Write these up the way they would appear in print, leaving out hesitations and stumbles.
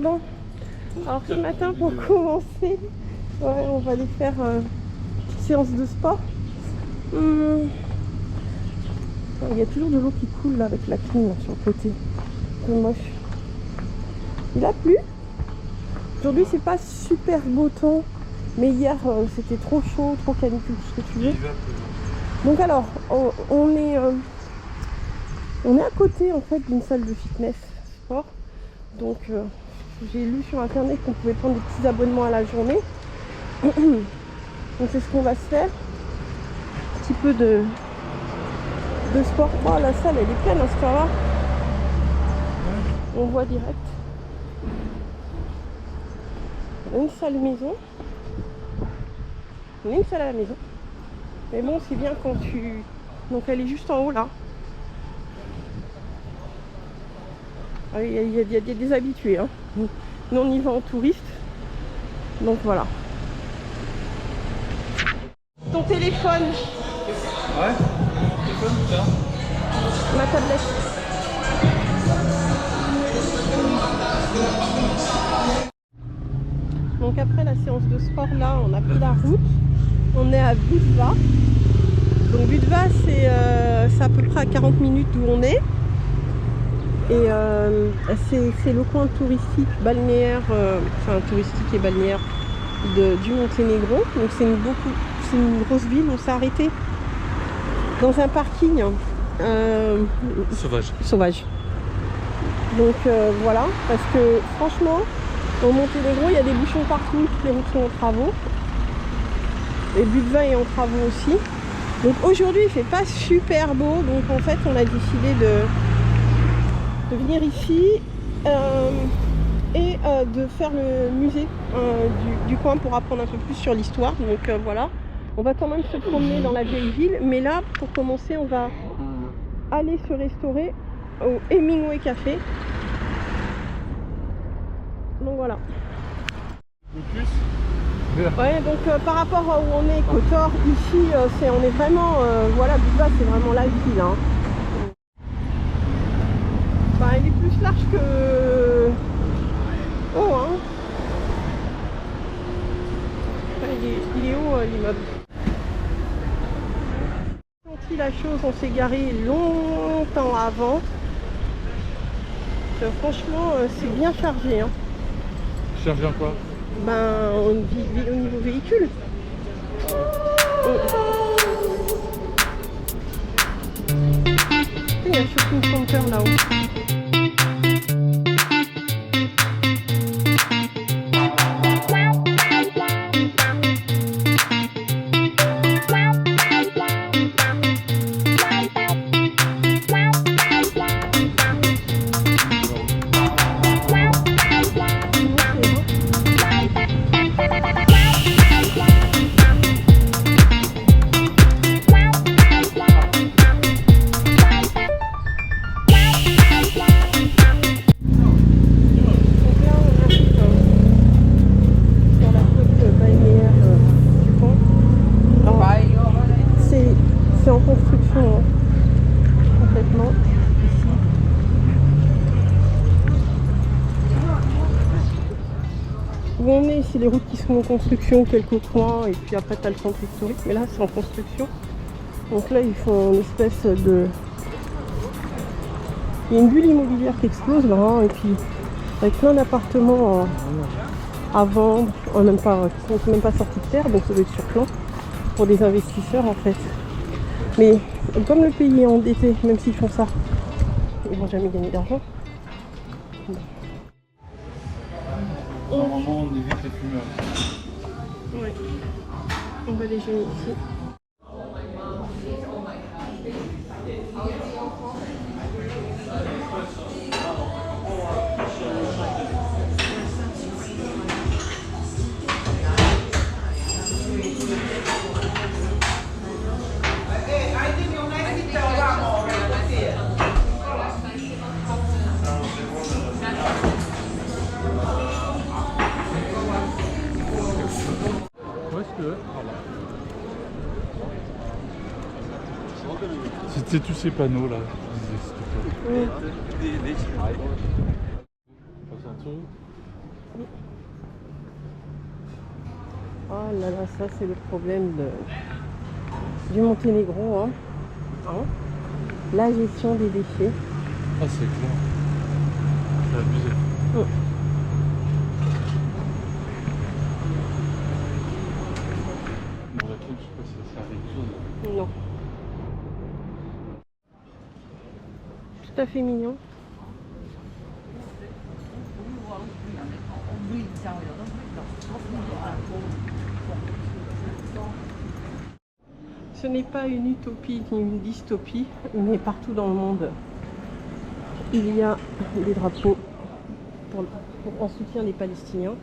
Bon, alors ce matin pour commencer, on va aller faire une petite séance de sport. Il y a toujours de l'eau qui coule là avec la clim là, sur le côté. C'est moche. Il a plu. Aujourd'hui c'est pas super beau temps, mais hier c'était trop chaud, trop canicule, tout ce que tu veux. Donc alors, on est à côté en fait d'une salle de fitness sport. Donc j'ai lu sur internet qu'on pouvait prendre des petits abonnements à la journée. Donc c'est ce qu'on va se faire. Un petit peu de sport. Oh, la salle elle est pleine, hein, ça va. On voit direct. Une salle maison. On a une salle à la maison. Mais bon, c'est bien quand tu... Donc elle est juste en haut là. Il y a des habitués. Hein. Nous on y va en touriste. Donc voilà. Ton téléphone. Ouais. Téléphone, ça. Ma tablette. Donc après la séance de sport là, on a pris la route. On est à Budva. Donc Budva c'est à peu près à 40 minutes d'où on est. Et c'est le coin touristique, balnéaire, enfin touristique et balnéaire du Monténégro. Donc c'est une grosse ville. On s'est arrêté dans un parking sauvage. Donc voilà, parce que franchement, au Monténégro, il y a des bouchons partout, toutes les routes sont en travaux. Et Budva est en travaux aussi. Donc aujourd'hui, il fait pas super beau, donc en fait, on a décidé de venir ici et de faire le musée du coin pour apprendre un peu plus sur l'histoire. Donc voilà, on va quand même se promener dans la vieille ville, mais là pour commencer on va aller se restaurer au Hemingway Café. Donc voilà. Ouais, donc par rapport à où on est, Kotor, ici on est vraiment, voilà, Budva c'est vraiment la ville. Hein. Bah, il est plus large que haut, hein. Enfin, il est haut l'immeuble. Senti la chose, on s'est garé longtemps avant. Franchement, c'est bien chargé. Hein. Chargé en quoi? Ben, au niveau véhicule. Il y a un shopping center là-haut. C'est en construction hein, complètement ici. Où on est, c'est les routes qui sont en construction, quelques coins, et puis après tu as le centre historique, mais là c'est en construction. Donc là ils font une espèce de... Il y a une bulle immobilière qui explose là, hein, et puis avec plein d'appartements à vendre, qui ne sont même pas sortis de terre, donc ça doit être sur plan pour des investisseurs en fait. Mais comme le pays est endetté, même s'ils font ça, ils vont jamais gagner d'argent. Normalement, on évite les fumeurs. Ouais. On va déjeuner ici. C'est tous ces panneaux là. Oui. Passe en dessous. Oh là là, ça c'est le problème du Monténégro. Hein. La gestion des déchets. Ah, c'est clair. C'est abusé. Bon, la clé, je sais pas si ça sert à quelque chose. Non. Tout à fait mignon. Ce n'est pas une utopie ni une dystopie, mais partout dans le monde, il y a des drapeaux en soutien des Palestiniens.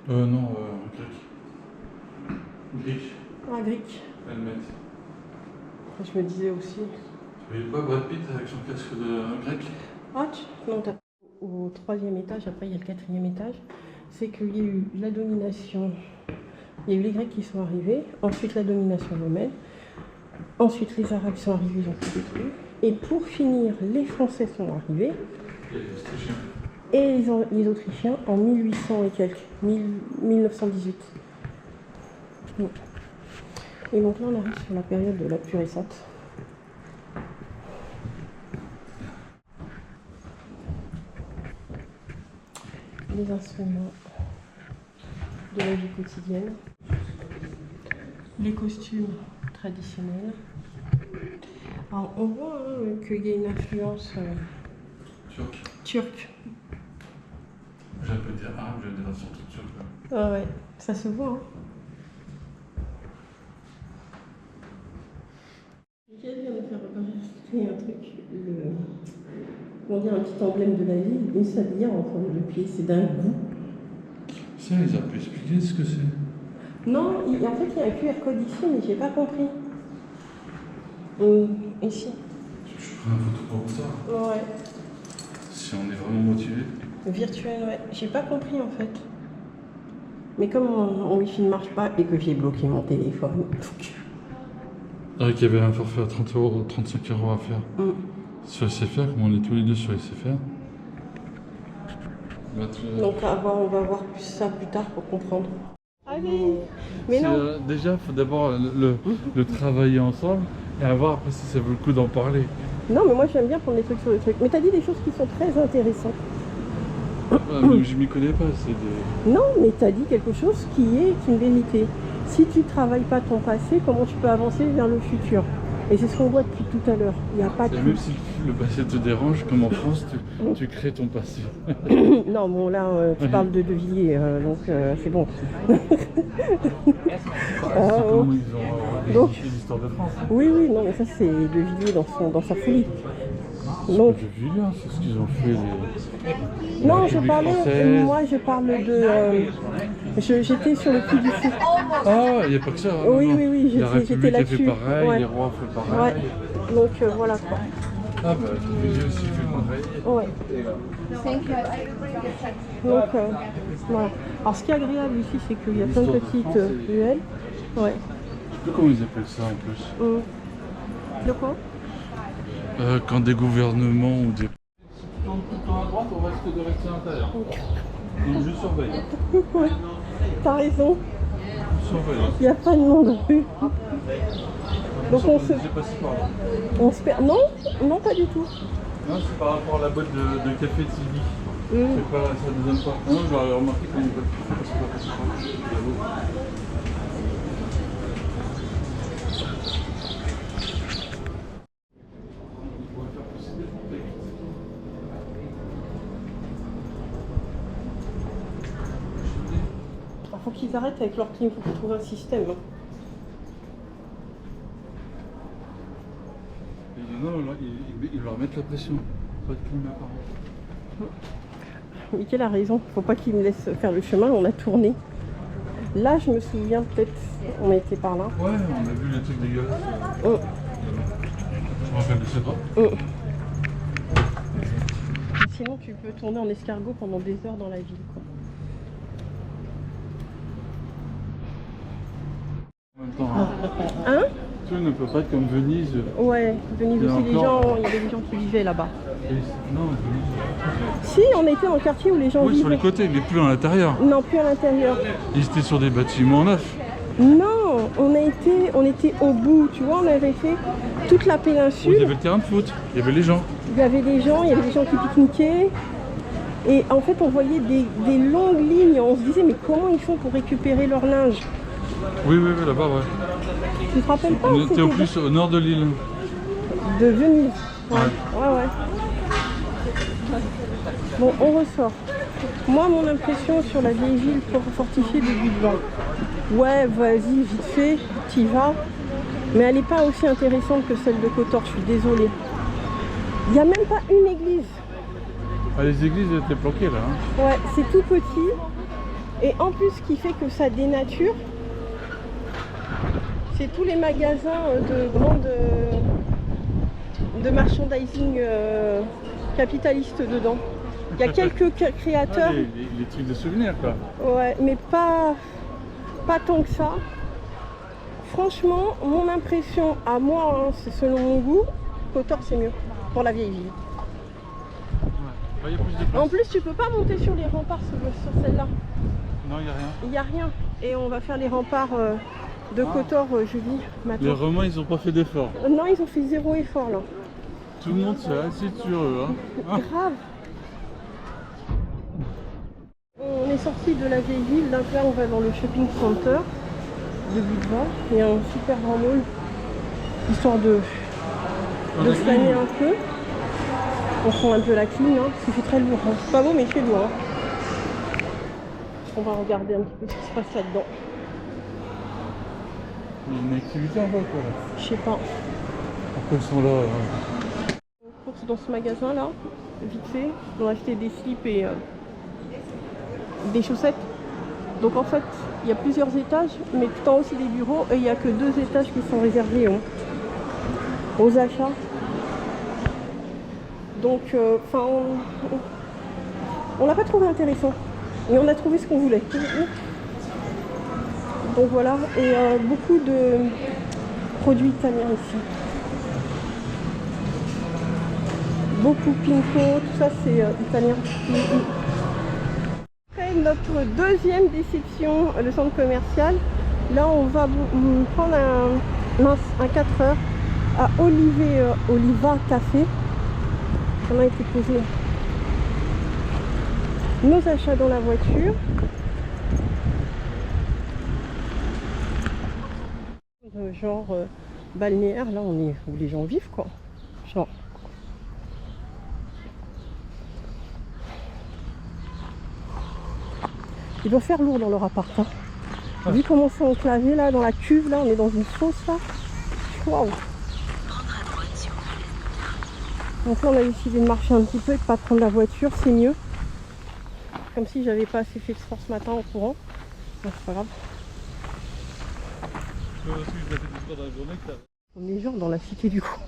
Non, grec. Ah, grec. Helmet. Je me disais aussi. Tu voyais pas Brad Pitt avec son casque de grec? Ah, non, au 3e étage, après il y a le 4e étage. C'est qu'il y a eu la domination. Il y a eu les Grecs qui sont arrivés, ensuite la domination romaine, ensuite les Arabes sont arrivés, ils ont tout détruit. Et pour finir, les Français sont arrivés. Et les Autrichiens. Et les Autrichiens en 1800 et quelques, 1918. Et donc là, on arrive sur la période la plus récente. Les instruments de la vie quotidienne. Les costumes traditionnels. Alors, on voit qu'il y a une influence turque. J'ai un peu dire arabe, j'ai des notions toutes turques. Ah ouais, ça se voit. Michael vient de faire remarquer un truc, comment dire, un petit emblème de la ville, une sablière en forme de pied, c'est d'un goût. Ça, ils ont pu expliquer ce que c'est? Non, en fait, il y a un QR code ici, mais j'ai pas compris. Ici. Je prends une photo pour ça. Ouais. Si on est vraiment motivé. Virtuel, ouais. J'ai pas compris en fait. Mais comme mon Wi-Fi ne marche pas et que j'ai bloqué mon téléphone. Ah, qu'il y avait un forfait à 30 €, 35 € à faire. Sur SFR, comme on est tous les deux sur SFR. Donc on va voir ça plus tard pour comprendre. Allez. Mais non. Déjà, il faut d'abord le travailler ensemble. Et à voir après si ça vaut le coup d'en parler. Non, mais moi j'aime bien prendre des trucs sur des trucs. Mais t'as dit des choses qui sont très intéressantes. Mais je m'y connais pas, c'est des... Non, mais t'as dit quelque chose qui est une vérité. Si tu travailles pas ton passé, comment tu peux avancer vers le futur? Et c'est ce qu'on voit depuis tout à l'heure. Il n'y a pas de... Et même si le passé te dérange, comme en France, tu crées ton passé. Non, bon là, tu parles de Villiers, donc c'est bon. C'est comment ils ont donc- rédigé l'histoire de France. Oui, oui, non, mais ça c'est de Villiers dans sa folie. C'est Donc, pas de Villain, c'est ce qu'ils ont fait. Les... non, la je République parlais, française. moi je parle de... j'étais sur le Puy du Fou. Ah, il n'y a pas que ça. Oui, non. oui, oui, La j'étais République a fait là-dessus. pareil, Ouais. les rois ont fait pareil. Ouais, donc voilà quoi. Ah bah, j'ai aussi fait pareil. Ouais. Donc voilà. Alors ce qui est agréable ici, c'est qu'il y a plein de L'histoire de petites France, c'est- ruelles. Ouais. Je sais plus comment ils appellent ça en plus. De quoi? Quand des gouvernements ou des... Tout le temps à droite, on risque de rester à l'intérieur. Donc je surveille. Ouais. T'as raison. Je surveille. Il n'y a pas de nom de rue. Donc on se... J'ai passé par là. on se perd. Non, non, pas du tout. Non, c'est par rapport à la boîte de café Tibi. Mm. C'est pas, ça ne donne pas. Non, j'aurais remarqué qu'on n'y va plus parce qu'on va passer par là. Il faut qu'ils arrêtent avec leur clim, il faut qu'ils trouvent un système. Hein. Non, là, ils leur mettent la pression. Pas de climat par contre. Mickaël a raison, faut pas qu'il me laisse faire le chemin, on a tourné. Là, je me souviens peut-être, on a été par là. Ouais, on a vu les trucs dégueulasses. Je me rappelle de ces pas. Sinon, tu peux tourner en escargot pendant des heures dans la ville. Quoi. En même temps, Hein? tout ne peut pas être comme Venise. Ouais, Venise Il y a aussi, les encore- gens, il y avait des gens qui vivaient là-bas. Non, Venise. Si, on était dans le quartier où les gens Oui, sur vivaient. les côtés, mais plus à l'intérieur. Non, plus à l'intérieur. Ils étaient sur des bâtiments neufs. Non, on était au bout, tu vois, on avait fait toute la Où il y péninsule. avait le terrain de foot, il y avait les gens. Il y avait des gens, qui pique-niquaient. Et en fait, on voyait des longues lignes. On se disait, mais comment ils font pour récupérer leur linge? Oui, là-bas, ouais. Tu te rappelles pas? On était c'était au plus au nord de l'île. de Venise. Ouais. Ouais. Bon, on ressort. Moi, mon impression sur la vieille ville fortifiée de Budvan. Ouais, vas-y, vite fait, t'y vas. Mais elle n'est pas aussi intéressante que celle de Kotor, je suis désolée. Il n'y a même pas une église. Ah, les églises étaient planquées là. Hein. Ouais, c'est tout petit. Et en plus, ce qui fait que ça dénature, c'est tous les magasins de merchandising capitaliste dedans. Il y a quelques créateurs, Les trucs de souvenirs quoi. ouais, mais pas tant que ça. Franchement, mon impression à moi, hein, c'est selon mon goût, Kotor c'est mieux pour la vieille ville. Ouais. Il y a plus de place. En plus, tu peux pas monter sur les remparts sur celle-là. Non, il n'y a rien. Il n'y a rien. Et on va faire les remparts de Kotor jeudi matin. Les Romains, ils ont pas fait d'effort. Non, ils ont fait zéro effort là. Tout le monde s'est assis sur eux. Hein. Grave. On est sorti de la vieille ville, donc là on va dans le shopping center de Budva. Il y a un super grand mall, histoire de flâner un peu. On prend un peu la clim, hein, parce qu'il fait très lourd. Hein. C'est pas beau mais il fait lourd. Hein. On va regarder un petit peu ce qui se passe là-dedans. Il y a une activité en bas quoi. Là. Je sais pas. Pourquoi ils sont là Course dans ce magasin là, vite fait. On a acheté des slips et des chaussettes. Donc en fait, il y a plusieurs étages, mais tout en haut c'est des bureaux et il n'y a que 2 étages qui sont réservés aux achats. Donc, on l'a pas trouvé intéressant, mais on a trouvé ce qu'on voulait. Donc voilà, et beaucoup de produits italiens ici. Beaucoup Pinko, tout ça c'est italien. Après notre deuxième déception, le centre commercial, là on va prendre un 4 heures à Oliva Café. On a été poser nos achats dans la voiture. Genre balnéaire, là on est où les gens vivent quoi. Genre. Il doit faire lourd dans leur appart. Hein. Ouais. Vu comment c'est enclavé là dans la cuve, là on est dans une fosse là. Waouh. Donc là on a décidé de marcher un petit peu et de pas prendre la voiture, c'est mieux. Comme si j'avais pas assez fait de sport ce matin en courant. Bon, c'est pas grave. On est genre dans la cité du coup.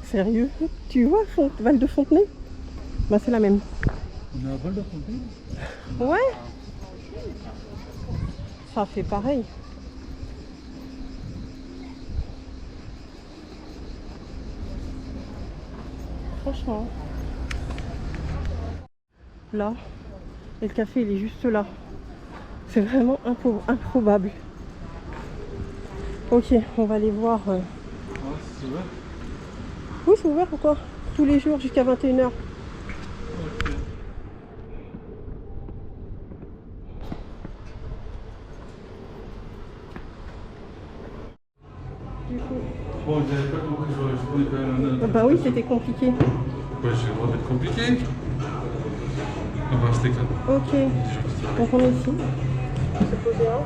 Sérieux? Tu vois Val de Fontenay? Bah c'est la même. On est à Val de Fontenay? Ouais. Ça fait pareil. Franchement. Là. Et le café il est juste là. C'est vraiment improbable. Ok, on va aller voir. Ouais, c'est vrai. Oui, c'est ouvert pourquoi? Tous les jours jusqu'à 21h. Ok. Du coup. Bon, vous n'avez pas compris, je prenais quand même un. Bah oui, c'était compliqué. Ouais, j'ai le droit d'être compliqué. On va rester calme. Ok. Donc on est ici. On s'est posé là.